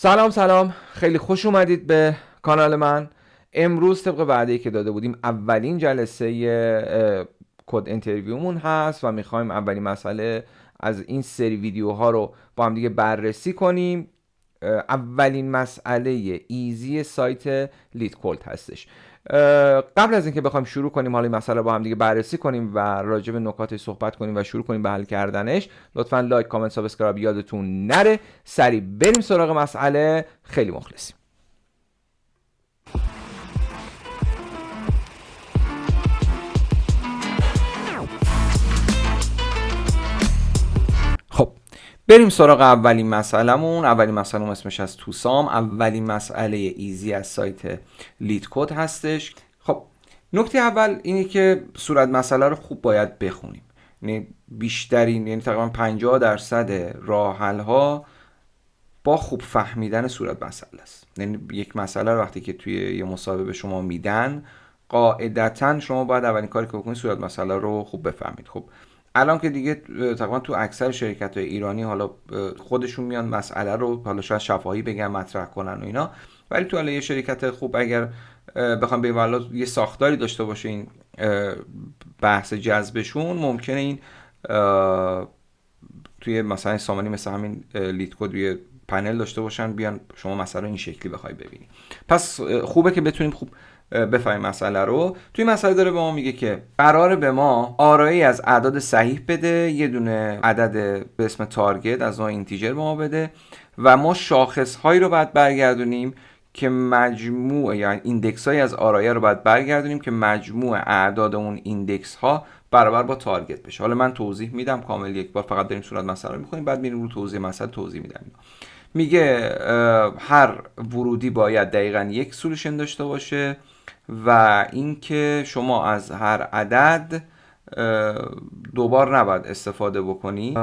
سلام خیلی خوش اومدید به کانال من. امروز طبق وعده‌ای که داده بودیم اولین جلسه کد انترویومون هست و میخوایم اولین مسئله از این سری ویدیوها رو با هم دیگه بررسی کنیم. اولین مسئله ایزی سایت لید کد هستش. قبل از اینکه بخوایم شروع کنیم حالا این مسئله رو با هم دیگه بررسی کنیم و راجع به نکاتش صحبت کنیم و شروع کنیم به حل کردنش، لطفاً لایک، کامنت، سابسکرایب یادتون نره. سریع بریم سراغ مسئله. خیلی مخلصیم. خب بریم سراغ اولین مسئلهمون. اولین مسئله اسمش از توسام. اولین مسئله ایزی از سایت لید کد هستش. خب نکته اول اینه که صورت مسئله رو خوب باید بخونیم. یعنی بیشترین، یعنی تقریبا 50% راه حل ها با خوب فهمیدن صورت مسئله است. یعنی یک مسئله رو وقتی که توی یه مسابقه به شما میدن، قاعدتاً شما باید اولین کاری که بکنید صورت مسئله رو خوب بفهمید. خب الان که دیگه تقریبا تو اکثر شرکت‌های ایرانی حالا خودشون میان مسئله رو حالا شاید شفاهی بگن، مطرح کنن و اینا، ولی تو حالا یه شرکت خوب اگر بخوام به والا یه ساختاری داشته باشه این بحث جذبشون، ممکنه این توی مثلا سامانی مثل همین لید کد روی پنل داشته باشن، بیان شما مسئله رو این شکلی بخوای ببینی. پس خوبه که بتونیم خوب بفهمیم مسئله رو. توی مسئله داره به ما میگه که قراره به ما آرایی از اعداد صحیح بده، یه دونه عدد به اسم تارگت از نوع اینتیجر به ما بده و ما شاخص هایی رو باید برگردونیم که مجموع، یعنی ایندکس های از آرایه رو باید برگردونیم که مجموع اعداد اون ایندکس ها برابر با تارگت بشه. حالا من توضیح میدم کامل، یک بار فقط داریم صورت مسئله رو میکنیم، بعد میریم رو توضیح مسئله توضیح میدم. میگه هر ورودی باید دقیقاً یک سولوشن داشته باشه و اینکه شما از هر عدد دوبار نباید استفاده بکنی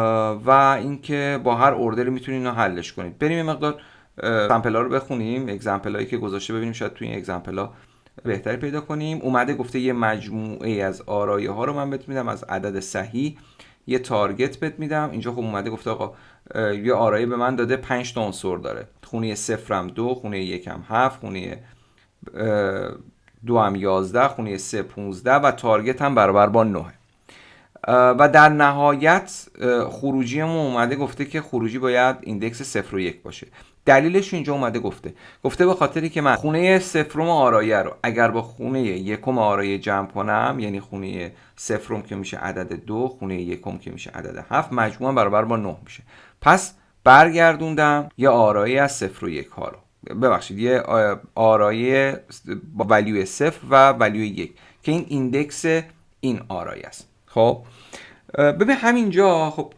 و اینکه با هر اوردری میتونید اینو حلش کنید. بریم یه مقدار اگزمپل ها رو بخونیم، اگزمپل هایی که گذاشته، ببینیم شاید توی این اگزمپل ها بهتری پیدا کنیم. اومده گفته یه مجموعه از آرایه ها رو من بهت میدم از عدد صحیح، یه تارگت بهت میدم. اینجا خب اومده گفته آقا یه آرایه به من داده 5 تا عنصر داره، خونه 0 هم 2، خونه 1 هم 7، خونه 2 هم 11، خونه 3 15 و تارگت هم برابر با 9. و در نهایت خروجیمون اومده گفته که خروجی باید ایندکس 0 و 1 باشه. دلیلش اینجا اومده گفته به خاطری که من خونه 0 آرایه رو اگر با خونه 1 آرایه جمع کنم، یعنی خونه 0 که میشه عدد 2، خونه 1 که میشه عدد 7، مجموعا برابر با 9 میشه. پس برگردوندم یه آرایه از 0 و 1 ها رو، ببخشید یه آرایه با ولیو 0 و ولیو 1 که این ایندکس این آرایه است. خب ببین همینجا خب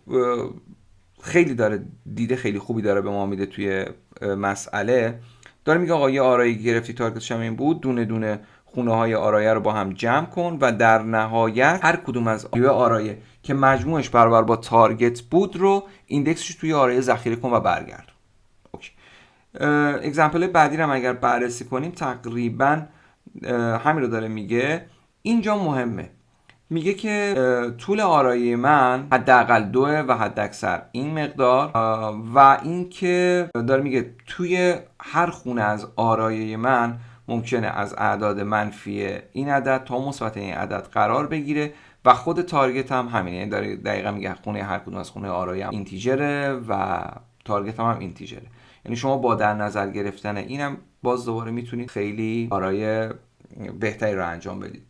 خیلی داره دیده خیلی خوبی داره به ما میده. توی مسئله داره میگه آقا یه آرایه گرفتی، تارگتش هم این بود، دونه دونه خونه های آرایه رو با هم جمع کن و در نهایت هر کدوم از آرایه که مجموعش برابر با تارگت بود رو ایندکسش توی آرایه ذخیره کن و برگردون. اوکی. اگزمپل بعدی رو اگر بررسی کنیم تقریبا همین رو داره میگه. اینجا مهمه، میگه که طول آرایه من حداقل 2 و حداکثر این مقدار و اینکه داره میگه توی هر خونه از آرایه من ممکنه از اعداد منفی این عدد تا مثبت این عدد قرار بگیره و خود تارگت هم همینه. یعنی داره دقیقاً میگه خونه هر کدوم از خونه آرایه هم اینتیجره و تارگت هم اینتیجره. یعنی شما با در نظر گرفتن اینم باز دوباره میتونید خیلی آرایه بهتری رو انجام بدید.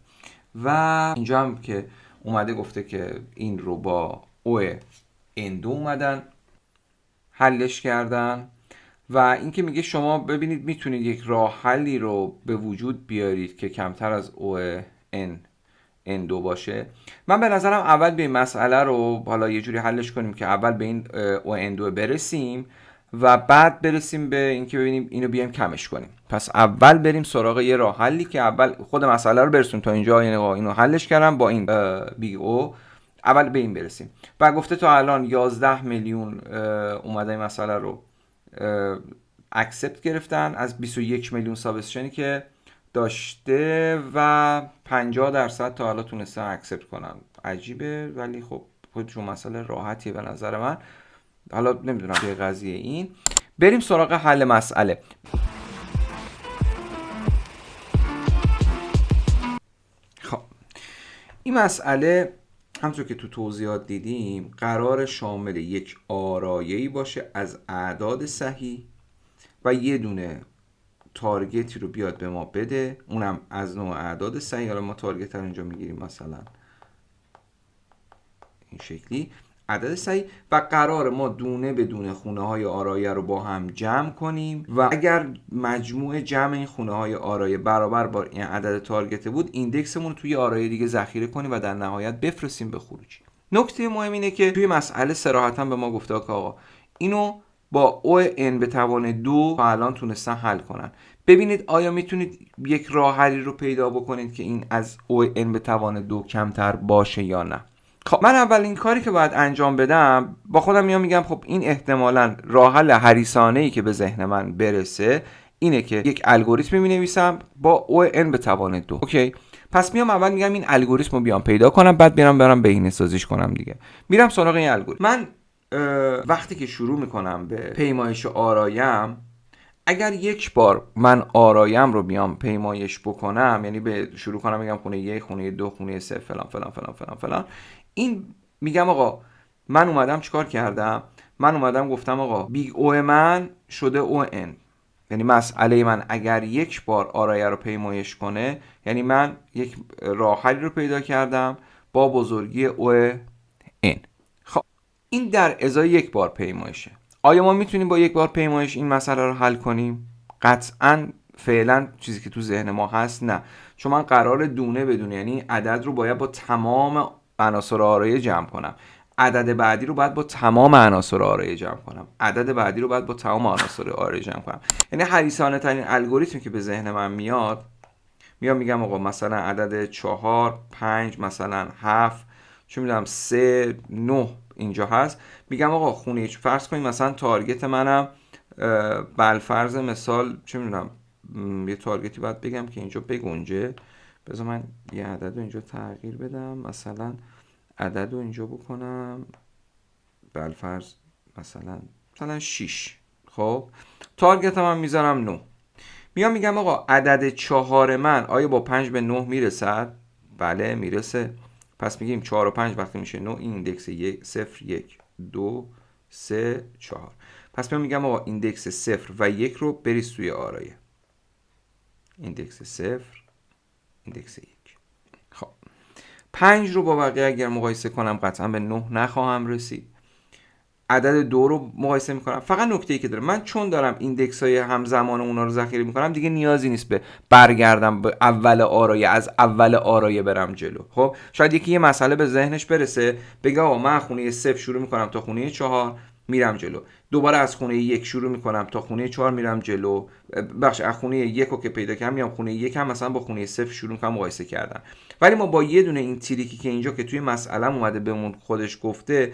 و اینجا هم که اومده گفته که این رو با او N2 اومدن حلش کردن و اینکه میگه شما ببینید میتونید یک راه حلی رو به وجود بیارید که کمتر از او N2 باشه. من به نظرم اول به این مسئله رو حالا یه جوری حلش کنیم که اول به این او N2 برسیم و بعد برسیم به اینکه ببینیم اینو بیایم کمش کنیم. پس اول بریم سراغ یه راه حلی که اول خود مسئله رو برسونیم تا اینجا، یعنی اینو حلش کردم با این بی او، اول به این برسیم. و گفته تا الان 11 میلیون اومده این مسئله رو اکسپت گرفتن از 21 میلیون سابسکرایبری که داشته و 50% تا حالا تونستن اکسپت کنن. عجیبه ولی خب خودشون مسئله راحتیه به نظر من. حالا نمیدونم به قضیه این بریم سراغ حل مسئله. خب این مسئله همونطور که تو توضیحات دیدیم قرار شامل یک آرایه‌ای باشه از اعداد صحیح و یه دونه تارگتی رو بیاد به ما بده، اونم از نوع اعداد صحیح. حالا ما تارگت رو اینجا میگیریم مثلا این شکلی عدد صحیح و قرار ما دونه به دونه خونه های آرایه رو با هم جمع کنیم و اگر مجموع جمع این خونه های آرایه برابر با این عدد تارگت بود، ایندکسمون رو توی آرایه دیگه ذخیره کنیم و در نهایت بفرستیم به خروجی. نکته مهم اینه که توی مسئله صراحتاً به ما گفته که آقا اینو با O n به توان 2 تا الان تونستن حل کنن. ببینید آیا میتونید یک راه حلی رو پیدا بکنید که این از O n به توان 2 کمتر باشه یا نه؟ خب من اولین کاری که باید انجام بدم با خودم میگم خب این احتمالاً راه حل حریصانه‌ای که به ذهن من برسه اینه که یک الگوریتم می‌نویسم با O n به توان 2. اوکی، پس میام اول میگم این الگوریتم رو بیام پیدا کنم، بعد برم بهینه‌سازیش کنم دیگه. میرم سراغ این الگوریتم. من وقتی که شروع میکنم به پیمایش آرایم، اگر یک بار من آرایم رو بیام پیمایش بکنم، یعنی به شروع کنم میگم خونه 1 خونه 2 خونه 3 فلان فلان فلان فلان فلان، این میگم آقا من اومدم چیکار کردم؟ من اومدم گفتم آقا بیگ او من شده او ان، یعنی مسئله من اگر یک بار آرایه رو پیمایش کنه، یعنی من یک راه حلی رو پیدا کردم با بزرگی او ان. خب این در ازای یک بار پیمایشه. آیا ما میتونیم با یک بار پیمایش این مسئله رو حل کنیم؟ قطعاً فعلا چیزی که تو ذهن ما هست نه، چون من قرار دونه بدونه، یعنی عدد رو باید با تمام عناصر آرایه جمع کنم، عدد بعدی رو باید با تمام عناصر آرایه جمع کنم، عدد بعدی رو باید با تمام عناصر آرایه جمع کنم. یعنی حریصانه ترین الگوریتمی که به ذهن من میاد، میگم آقا مثلا عدد 4 5 مثلا 7 چون میدونم 3 9 اینجا هست، میگم آقا خونه فرض کنیم مثلا تارگت منم بالفرض مثال چه میدونم یه تارگتی باید بگم که اینجا بگنجه. بذار من یه عدد رو اینجا تغییر بدم، مثلا عدد رو اینجا بکنم بالفرض مثلا 6. خب تارگت من میذارم 9. میگم آقا عدد 4 من آیا با 5 به 9 میرسد؟ بله میرسه. پس میگیم 4 و 5 وقتی میشه 9، این ایندکس 0 1 2 3 4. پس میگم آقا ایندکس 0 و 1 رو بریز توی آرایه. ایندکس 0 ایندکس 1. خب 5 رو با بقیه اگر مقایسه کنم قطعا به 9 نخواهم رسید. عدد 2 رو مقایسه میکنم. فقط نکته‌ای که داره، من چون دارم ایندکس های همزمان اونا رو ذخیره میکنم دیگه نیازی نیست به برگردم به اول آرایه، از اول آرایه برم جلو. خب شاید یکی یه مسئله به ذهنش برسه بگه آقا من خونه 0 شروع میکنم تا خونه 4 میرم جلو، دوباره از خونه 1 شروع میکنم تا خونه 4 میرم جلو، بخش از خونه 1 رو که پیدا کردم میام خونه 1 هم مثلا با خونه 0 شروع میکنم مقایسه کردن. ولی ما با یه دونه این تریکی که اینجا که توی مسئله اومده بهمون خودش گفته،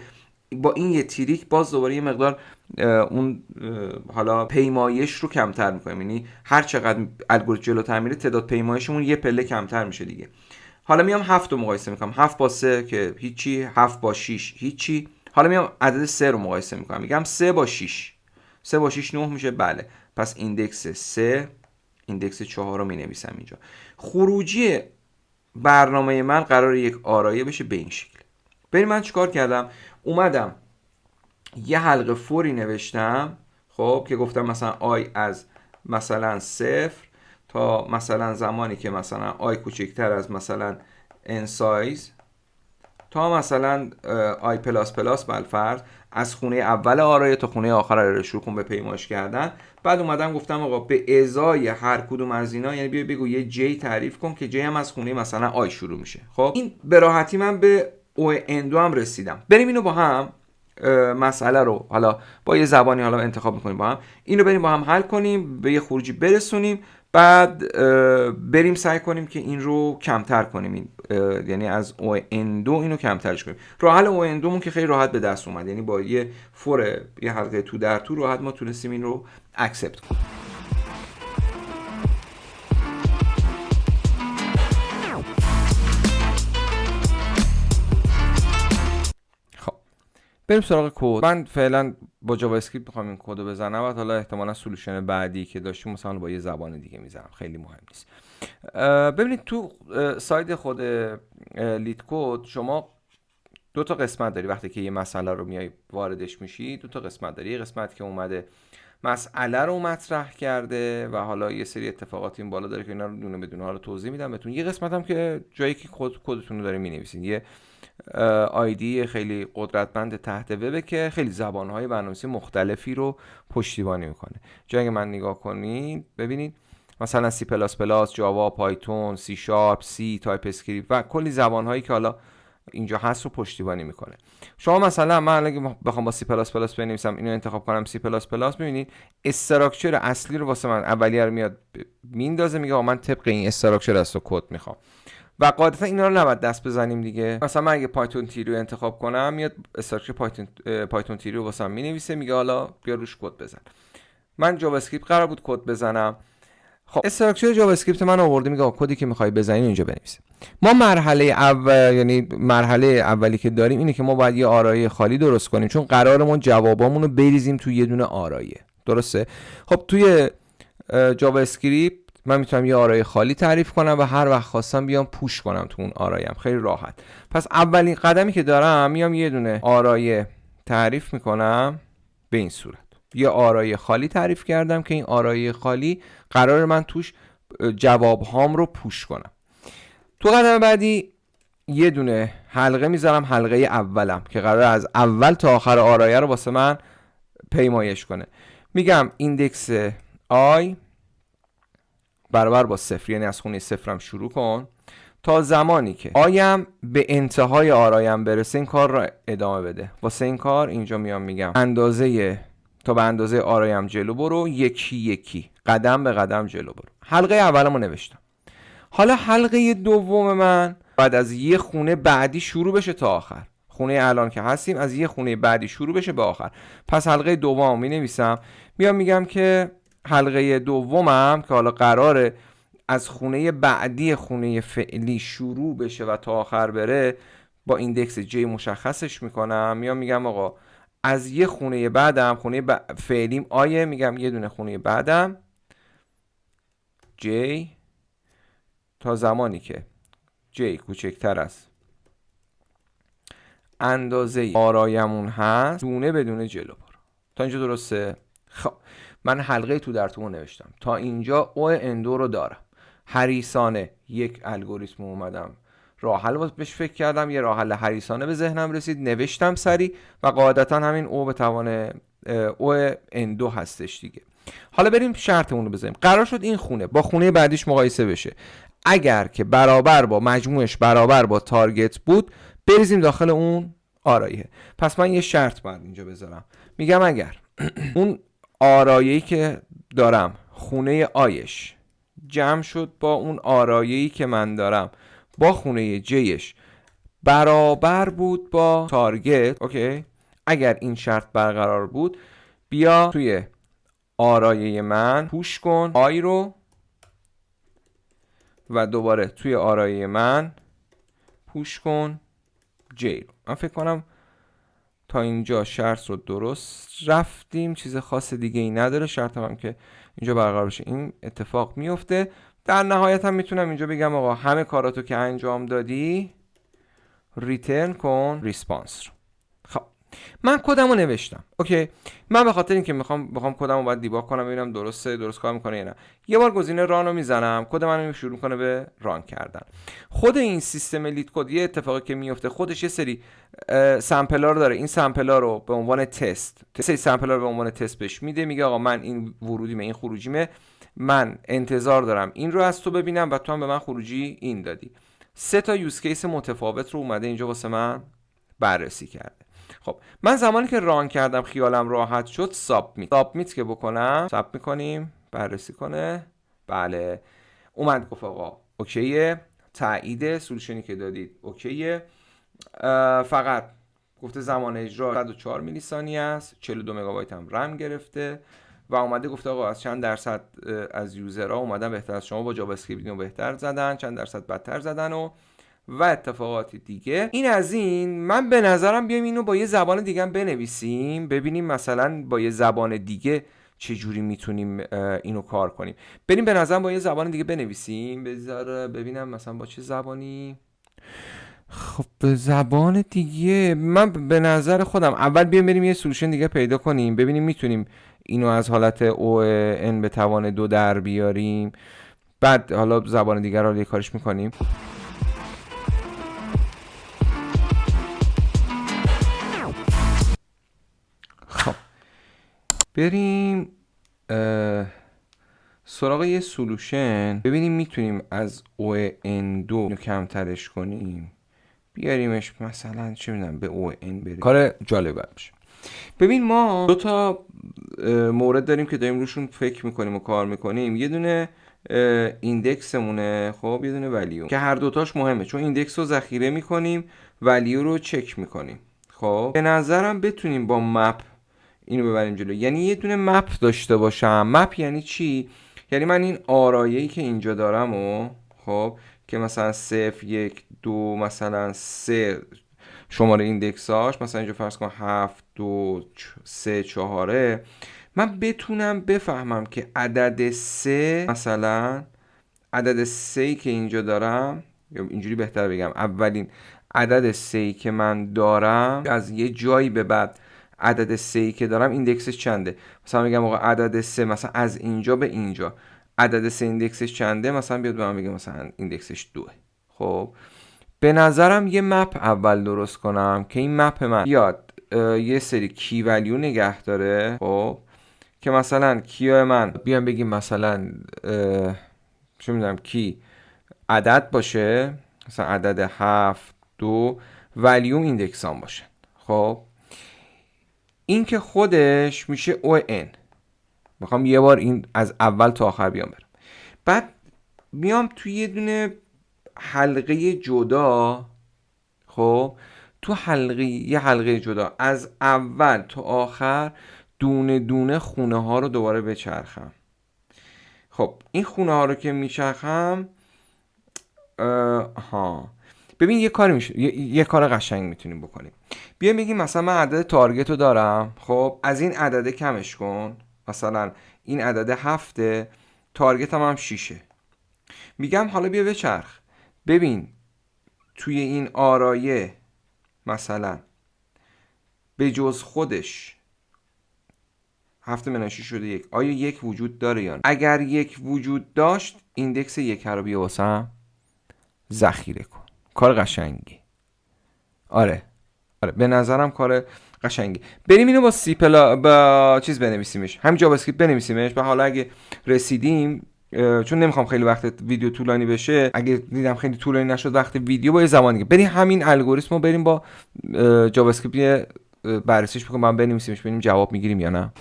با این یه تریک باز دوباره یه مقدار اون حالا پیمایش رو کمتر میکنیم، یعنی هر چقدر الگوریتم جلوتر میره تعداد پیمایشمون یه پله کمتر میشه دیگه. حالا میام 7 رو مقایسه میکنم، 7 با 3 که هیچی، 7 با 6 هیچی. حالا میام عدد 3 رو مقایسه میکنم، میگم 3 با 6 3 با 6 9 میشه. بله پس ایندکس 3 ایندکس 4 رو مینویسم اینجا. خروجی برنامه من قراره یک آرایه بشه به این شکل. ببین من چیکار کردم، اومدم یه حلقه فوری نوشتم، خب که گفتم مثلا آی از مثلا 0 تا مثلا زمانی که مثلا آی کوچکتر از مثلا ان سایز تا مثلا آی پلاس پلاس بالفرض از خونه اول آرایه تا خونه آخر رو شروع کن به پیمایش کردن. بعد اومدم گفتم آقا به ازای هر کدوم از اینا، یعنی بیا بگو یه جی تعریف کن که جی هم از خونه مثلا آی شروع میشه. خب این به راحتی من به او ان دو هم رسیدم. بریم اینو با هم مسئله رو حالا با یه زبانی حالا انتخاب میکنیم، با هم اینو بریم با هم حل کنیم، به یه خروجی برسونیم، بعد بریم سعی کنیم که این رو کمتر کنیم، این یعنی از او ان دو اینو کمترش کنیم. راه حل او ان دومون که خیلی راحت به دست اومد، یعنی با یه فور یه حلقه تو در تو راحت ما تونستیم این رو اکسپت کنیم. بریم سراغ کد. من فعلا با جاوا اسکریپت بخوام این کدو بزنم و حالا احتمالاً سولوشن بعدی که داشتیم مثلا با یه زبان دیگه میزنم، خیلی مهم نیست. ببینید تو سایت خود لیت کد شما دو تا قسمت داری. وقتی که یه مسئله رو میای واردش میشی دو تا قسمت داری. یه قسمت که اومده مسئله رو مطرح کرده و حالا یه سری اتفاقات این بالا داره که اینا رو دونه بدونه حالا توضیح میدم بهتون. یه قسمت هم که جایی که کدتون رو داره مینویسین، یه آیدی خیلی قدرتمند تحت وبه که خیلی زبانهای برنامه‌نویسی مختلفی رو پشتیبانی میکنه. جایی که من نگاه کنید ببینید مثلا سی پلاس پلاس، جاوا، پایتون، سی شارپ، سی، تایپ اسکریپت و کلی زبانهایی که حالا اینجا هست رو پشتیبانی میکنه. شما مثلا من اگه بخوام با سی پلاس پلاس بنویسم اینو انتخاب کنم سی پلاس پلاس، ببینید استراکچر اصلی رو واسه من اولیه رو میاد میندازه، میگه من طبق این استراکچر از تو کد میخوام و قاعدتا اینا رو نباید دست بزنیم دیگه. مثلا من اگه پایتون تیری رو انتخاب کنم میاد استراکچر پایتون تیری رو واسم مینویسه، میگه حالا بیا روش کد بزن. من جاوا اسکریپت قرار بود کد بزنم. خب استراکچر جاوا اسکریپت من آورده، میگه کدی که میخوای بزنی اینجا بنویس. ما مرحله اول، یعنی مرحله اولی که داریم اینه که ما باید یه آرایه خالی درست کنیم، چون قرارمون جوابامون رو بریزیم توی یه دونه آرایه. درسته؟ خب توی جاوا اسکریپت من میتونم یه آرایه خالی تعریف کنم و هر وقت خواستم بیام پوش کنم تو اون آرایه‌ام، خیلی راحت. پس اولین قدمی که دارم میام یه دونه آرایه تعریف میکنم به این صورت. یه آرایه خالی تعریف کردم که این آرایه خالی قرار من توش جواب هام رو پوش کنم. تو قدم بعدی یه دونه حلقه میذارم، حلقه اولم که قرار از اول تا آخر آرایه رو واسه من پیمایش کنه. میگم ایندکس آی برابر با 0، یعنی از خونه 0 شروع کن تا زمانی که آیم به انتهای آرایم برسه این کار رو ادامه بده. واسه این کار اینجا میام میگم اندازه تا به اندازه آرایم جلو برو، یکی یکی قدم به قدم جلو برو. حلقه اولمو نوشتم. حالا حلقه دوم من بعد از یه خونه بعدی شروع بشه تا آخر. خونه الان که هستیم از یه خونه بعدی شروع بشه به آخر. پس حلقه دوم می نویسم، میام میگم که حلقه دومم که حالا قراره از خونه بعدی خونه فعلی شروع بشه و تا آخر بره با ایندکس J مشخصش میکنم. میام میگم آقا از یه خونه بعدم، خونه فعلیم آیه، میگم یه دونه خونه بعدم J تا زمانی که J کوچکتر از اندازه آرایمون هست دونه بدونه جلو برو. تا اینجا درسته؟ خب من حلقه تو در تو نوشتم. تا اینجا او اندو رو دارم. حریصانه یک الگوریتم اومدم راه حل بهش فکر کردم، یه راه حل حریصانه به ذهنم رسید، نوشتم سری و قاعدتا همین او به توان او اندو هستش دیگه. حالا بریم شرطمون رو بزنیم. قرار شد این خونه با خونه بعدیش مقایسه بشه. اگر که برابر با مجموعش برابر با تارگت بود بریزیم داخل اون آرایه. پس من یه شرط باید اینجا بذارم، میگم اگر اون آرایه‌ای که دارم خونه آیش جمع شد با اون آرایه‌ای که من دارم با خونه جیش برابر بود با تارگت، اوکی، اگر این شرط برقرار بود بیا توی آرایه من پوش کن آی رو و دوباره توی آرایه من پوش کن جی رو. من فکر کنم تا اینجا شرط رو درست رفتیم، چیز خاص دیگه ای نداره. شرط هم که اینجا برقرار بشه این اتفاق میفته. در نهایت هم میتونم اینجا بگم آقا همه کاراتو که انجام دادی ریترن کن ریسپانس رو. خب من کدمو نوشتم، اوکی. من به خاطر اینکه بخوام کدمو باید دیباگ کنم ببینم درست کار میکنه یا نه، یه بار گزینه رانو میزنم، کد منو شروع میکنه به ران کردن. خود این سیستم لیت کد یه اتفاقی که میفته، خودش یه سری سامپل‌ها رو داره. این سامپل‌ها رو به عنوان تست، سری سامپل‌ها رو به عنوان تست بهش میده، میگه آقا من این ورودیمه این خروجیمه، من انتظار دارم این رو از تو ببینم و تو هم به من خروجی این دادی. 3 تا یوز کیس متفاوت رو اومده اینجا واسه من بررسی کرده. خب من زمانی که ران کردم خیالم راحت شد. سابمیت که بکنم، ساب میکنیم بررسی کنه، بله اومد گفت آقا اوکیه، تایید سولوشنی که دادید اوکیه، فقط گفته زمان اجرا 104 میلی ثانیه است، 42 مگابایت هم رم گرفته و اومده گفته آقا از چند درصد از یوزرها اومدن بهتر از شما با جاوا اسکریپت اینو بهتر زدن، چند درصد بدتر زدن و اتفاقات دیگه. این از این. من به نظرم بیایم اینو با یه زبان دیگه هم بنویسیم، ببینیم مثلا با یه زبان دیگه چجوری میتونیم اینو کار کنیم. بریم به نظرم با یه زبان دیگه بنویسیم. بذار ببینم مثلا با چه زبانی. خب به زبان دیگه من به نظر خودم اول بریم یه سولوشن دیگه پیدا کنیم، ببینیم میتونیم اینو از حالت او ان به توان 2 در بیاریم، بعد حالا زبان دیگر رو یه کارش میکنیم. خب بریم سراغ یه سولوشن، ببینیم میتونیم از ON2 رو کمترش کنیم، بیاریمش مثلا چه میدونم به ON بریم، کار جالب باشه. ببین ما دو تا مورد داریم که داریم روشون فکر میکنیم و کار میکنیم. یه دونه ایندکسمونه، خب یه دونه ولیو، که هر دوتاش مهمه چون ایندکس رو ذخیره میکنیم، ولیو رو چک میکنیم. خب به نظرم بتونیم با مپ اینو ببریم جلو. یعنی یه دونه مپ داشته باشم. مپ یعنی چی؟ یعنی من این آرایه‌ای که اینجا دارم و خب که مثلا 0 1 2 مثلا 3 شماره ایندکساش، مثلا اینجا فرض کن 7 2 3 4، من بتونم بفهمم که عدد 3 مثلا عدد 3 که اینجا دارم، یا اینجوری بهتر بگم اولین عدد 3 که من دارم از یه جایی به بعد عدد 3 که دارم ایندکسش چنده. مثلا میگم آقا عدد 3 مثلا از اینجا به اینجا عدد 3 ایندکسش چنده، مثلا بیاد به من بگه مثلا ایندکسش 2. خب به نظرم یه مپ اول درست کنم که این مپ من بیاد یه سری کی ولیو نگه داره. خب که مثلا کیای من بیام بگیم مثلا چه میدونم کی عدد باشه، مثلا عدد 7 2 ولیوم ایندکسان باشه. خب این که خودش میشه ON. میخوام یه بار این از اول تا آخر بیام برم. بعد میام توی یه دونه حلقه جدا. خب تو یه حلقه جدا از اول تا آخر دونه دونه خونه ها رو دوباره بچرخم. خب این خونه ها رو که میچرخم ببین یه کاری میشه، یه کار قشنگ میتونیم بکنیم. بیایم بگیم مثلا من عدد تارگت رو دارم، خب از این عدد کمش کن، مثلا این عدد 7، تارگت هم 6. میگم حالا بیا بچرخ ببین توی این آرایه مثلا به جز خودش 7 - 6 شده 1، آیا 1 وجود داره یا نه؟ اگر 1 وجود داشت ایندکس 1 رو بیا واسم ذخیره کن. کار قشنگی. آره به نظرم کار قشنگی. بریم اینو با با چیز بنویسیمش، همین جاوا اسکریپت بنویسیمش. و حالا اگه رسیدیم، چون نمیخوام خیلی وقت ویدیو طولانی بشه، اگه دیدم خیلی طولانی نشد وقت ویدیو، با یه زمانی بریم همین الگوریتم رو بریم با جاوا اسکریپت بررسیش بکنیم، با هم بنویسیمش ببینیم جواب میگیریم یا نه.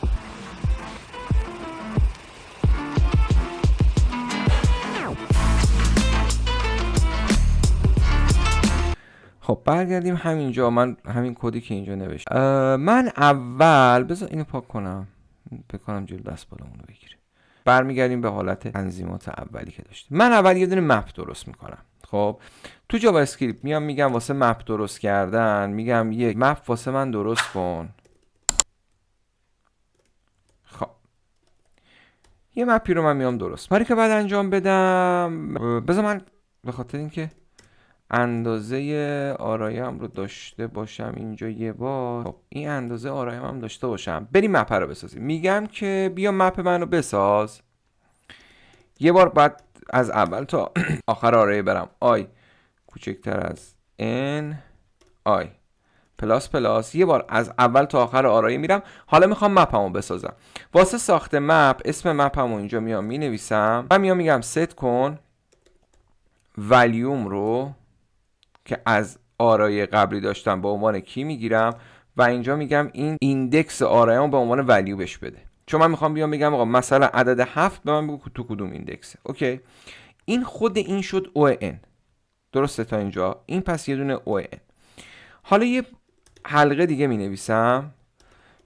خب برگردیم همینجا. من همین کدی که اینجا نوشتم، من اول بذار اینو پاک کنم بکنم جلو دست بالامونو بگیره. برمیگردیم به حالت تنظیمات اولی که داشتیم. من اول یه دونه مپ درست میکنم. خب تو جاوا اسکریپت میگم واسه مپ درست کردن، میگم یک مپ واسه من درست کن. خب یه مپی رو من میام درست، کاری که بعد انجام بدم، بذار من به خاطر اینکه اندازه آرایم رو داشته باشم اینجا یه بار، خب این اندازه آرایم هم داشته باشم، بریم مپ رو بسازیم. میگم که بیا مپ منو بساز. یه بار بعد از اول تا آخر آرایه برم آی کوچکتر از n آی پلاس. یه بار از اول تا آخر آرایه میرم. حالا میخوام مپمو بسازم. واسه ساخت مپ اسم مپمو اینجا میام مینویسم. من میگم ست کن ولیوم رو که از آرایه قبلی داشتم به عنوان کی میگیرم و اینجا میگم این ایندکس آرایه‌مو به عنوان ولیو بهش بده، چون من میخوام بیام بگم آقا مثلا عدد 7 به من بگو تو کدوم ایندکسه. اوکی این خود این شد ON. درسته تا اینجا؟ این پس یه دونه ON. حالا یه حلقه دیگه مینویسم،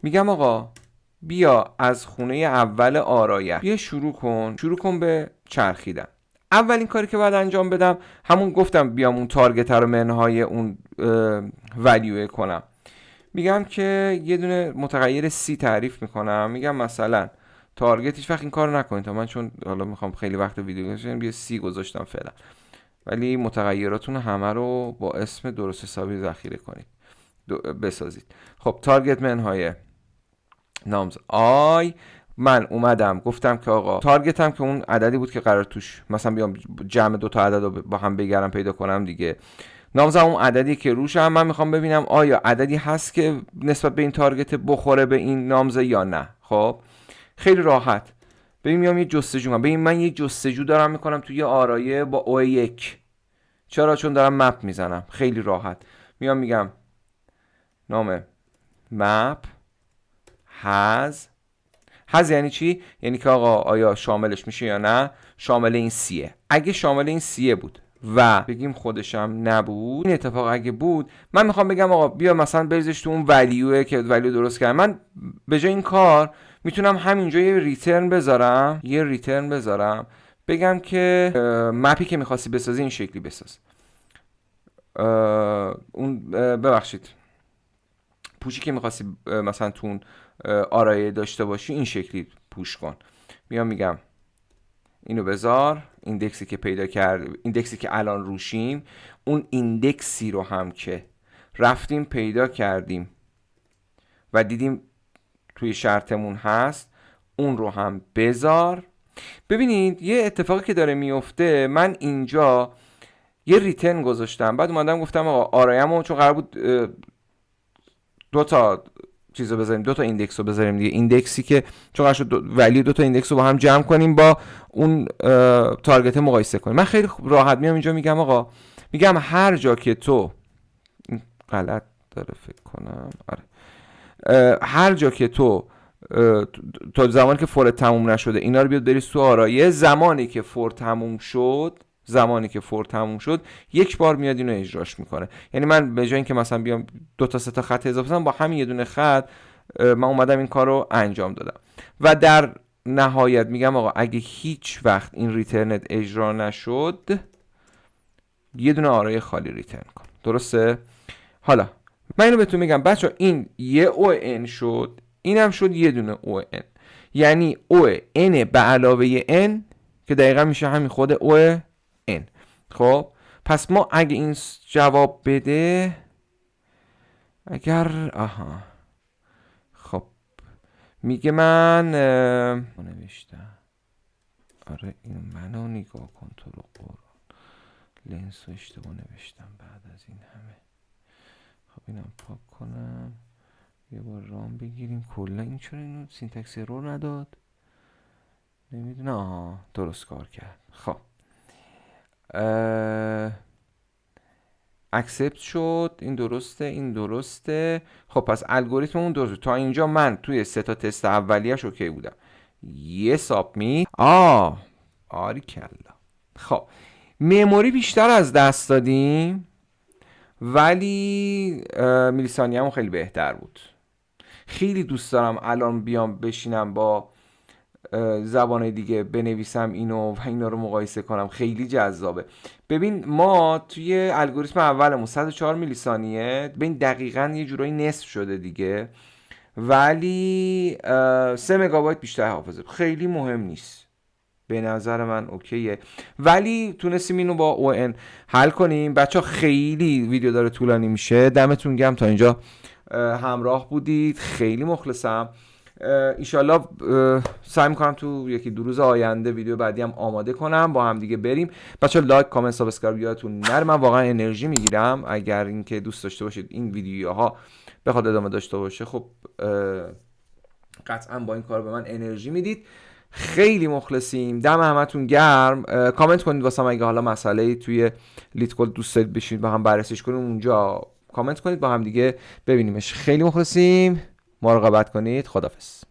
میگم آقا بیا از خونه اول آرایه بیا شروع کن به چرخیدن. اولین کاری که باید انجام بدم همون گفتم بیام اون تارگت رو منهای اون ولیو کنم. میگم که یه دونه متغیر سی تعریف میکنم، میگم مثلا تارگت. هیچ وقت این کارو نکنید تا من چون حالا میخوام خیلی وقت ویدیو گذاشتم بیا سی گذاشتم فعلا، ولی متغیراتون همه رو با اسم درست حسابی ذخیره کنید بسازید. خب تارگت منهای نامز آی، من اومدم گفتم که آقا تارگتم که اون عددی بود که قرار توش مثلا بیام جمع دو تا عدد رو با هم بگردم پیدا کنم دیگه. نامزم اون عددی که روشم، من میخوام ببینم آیا عددی هست که نسبت به این تارگت بخوره به این نامزه یا نه. خب خیلی راحت ببین میام یه جستجو کنم. ببین من یه جستجو دارم میکنم توی آرایه با او 1. چرا؟ چون دارم مپ میزنم. خیلی راحت میام میگم نام مپ هز یعنی چی؟ یعنی که آقا آیا شاملش میشه یا نه. شامل این سیه. اگه شامل این سیه بود و بگیم خودشم نبود، این اتفاق اگه بود، من میخوام بگم آقا بیا مثلا بریزش تو اون ولیوه که ولیو درست کردم. من به جای این کار میتونم همینجا یه ریترن بذارم بگم که مپی که میخواستی بسازی این شکلی بساز. اون ببخشید پوشی که میخواستی مثلا تو اون آرایه داشته باشی این شکلی پوش کن. میام میگم اینو بذار، ایندکسی که پیدا کرد، ایندکسی که الان روشیم، اون ایندکسی رو هم که رفتیم پیدا کردیم و دیدیم توی شرطمون هست اون رو هم بذار. ببینید یه اتفاقی که داره میفته، من اینجا یه ریترن گذاشتم، بعد اومدم گفتم آقا آرایه‌مو چون قرار بود دو تا چیزو بذاریم، دو تا ایندکس رو بذاریم دیگه، ایندکسی که چون قرار شد ولی دو تا ایندکس رو با هم جمع کنیم با اون تارگت مقایسه کنیم. من خیلی راحت میام اینجا میگم آقا، میگم هر جا که تو غلط داره فکر کنم، آره، هر جا که تو تا زمانی که فور تموم نشده اینا رو بیاد بریز تو آرایه، زمانی که فور تموم شد یک بار میاد اینو اجراش میکنه. یعنی من به جای اینکه مثلا بیام دو تا سه تا خط اضافه کنم، با همین یه دونه خط من اومدم این کار رو انجام دادم. و در نهایت میگم آقا اگه هیچ وقت این ریترنت اجرا نشد، یه دونه آرایه خالی ریترن کن. درسته؟ حالا من اینو بهتون میگم بچه، این یه او ان شد، اینم شد یه دونه او ان، یعنی او ان به علاوه ان که دقیقا میشه همین خود او ان. خب پس ما اگه این جواب بده، اگر خب میگه من نوشتم، آره این منو نگاه کن تو رو قرآن، لنس رو اشتباه نوشتم بعد از این همه. خب اینم پاک کنم، یه بار رام بگیریم. کلا این چرا اینو سینتکس ارور نداد؟ نمیدونم. درست کار کرد. خب اکسپت شد، این درسته. خب پس الگوریتممون درسته. تا اینجا من توی سه تا تست اولیه‌اش اوکی بودم. یه سابمیت. آری کلا. خب مموری بیشتر از دست دادیم، ولی میلی ثانیه‌مون خیلی بهتر بود. خیلی دوست دارم الان بیام بشینم با زبان دیگه بنویسم اینو و اینا رو مقایسه کنم. خیلی جذابه. ببین ما توی الگوریتم اولمون 104 میلی ثانیه، ببین دقیقاً یه جورایی نصف شده دیگه، ولی 3 مگابایت بیشتر حافظه. خیلی مهم نیست به نظر من، اوکیه. ولی تونستیم اینو با او ان حل کنیم. بچه خیلی ویدیو داره طولانی میشه. دمتون گرم تا اینجا همراه بودید. خیلی مخلصم. ایشالله سعی میکنم تو یکی دو روز آینده ویدیو بعدی هم آماده کنم، با هم دیگه بریم. بچه لایک، کامنت، سابسکرایب یادتون نره. من واقعا انرژی میگیرم. اگر اینکه دوست داشته باشید این ویدیوها بخواد ادامه داشته باشه، خب قطعا با این کار به من انرژی میدید. خیلی مخلصیم. دم همتون گرم. کامنت کنید واسم اگه حالا مسئله توی لیتکد دوست دارید بشینید با هم بررسیش کنیم، اونجا کامنت کنید با هم دیگه ببینیمش. خیلی مخلصیم. مراقبت کنید. خداحافظ.